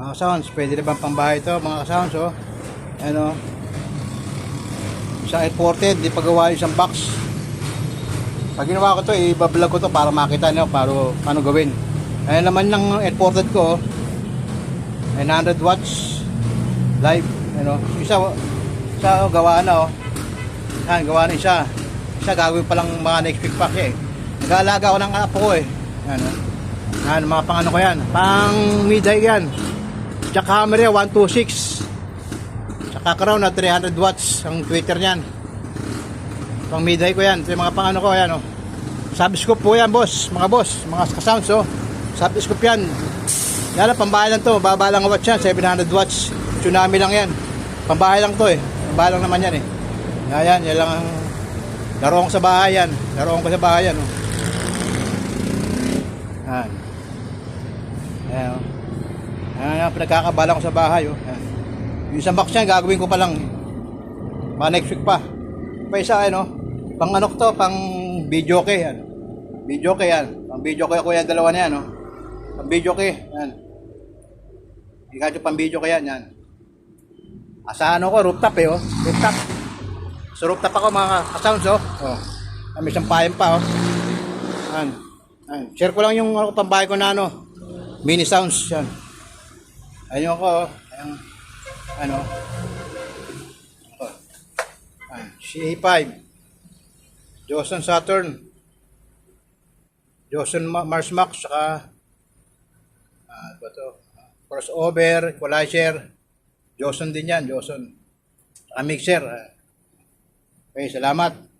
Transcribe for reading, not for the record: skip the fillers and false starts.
Mga sounds, pwede na bang pambahay ito mga sounds, oh. Ano, isang 840, di pa gawa isang box. Pag ginawa ko to, i-vlog ko to para makita nyo paano gawin. Ayan naman ng 840 ko, 900 watts live, ano, isa gawa na, oh. Yan, gawa na isa gagawin pa lang mga next week pa siya, eh. Nag-aalaga ko ng apo ko, eh. Yan, oh. Yan, mga pang ano ko yan, pang mid-high yan. Jack Hammer 126. Tsaka crown na 300 watts ang tweeter niyan. Pang mid-high ko yan. Ito yung mga pang ano ko, yan, oh. Subscope po yan, boss, mga ka-sounds, oh. Subscope yan. Yan, pambahay lang to, baba lang watts yan, 700 watts. Tsunami lang yan. Pambahay lang to, eh. Pambahay lang naman yan, eh. Yan lang ang laruan ko sa bahay yan. Laruan ko sa bahay yan, oh. Yan. Ayan, oh. Ayan, pinagkakabala ko sa bahay, oh. Ayan. Yung isang box yan, gagawin ko pa lang mga next week pa. Pa isa, ano, pang ano to, pang video kay, yan. Video kay yan. Pang video kay ako yan, dalawa na yan, oh. Pang video kay, yan. Ikaw pang video kay yan. Asa ano ko, rooftop, eh, oh. Rooftop. So rooftop ako mga ka-sounds, oh. Oh. May isang payan pa, oh. Yan. Yan. Share ko lang yung pambahay ko na ano, mini sounds, yan. Ayun ako, oh. Ayun, ano, oh. CA5, Johnson Saturn, Johnson Mars Max, saka ano to, crossover, equalizer, Johnson din yan, Johnson, saka mixer. Okay, salamat.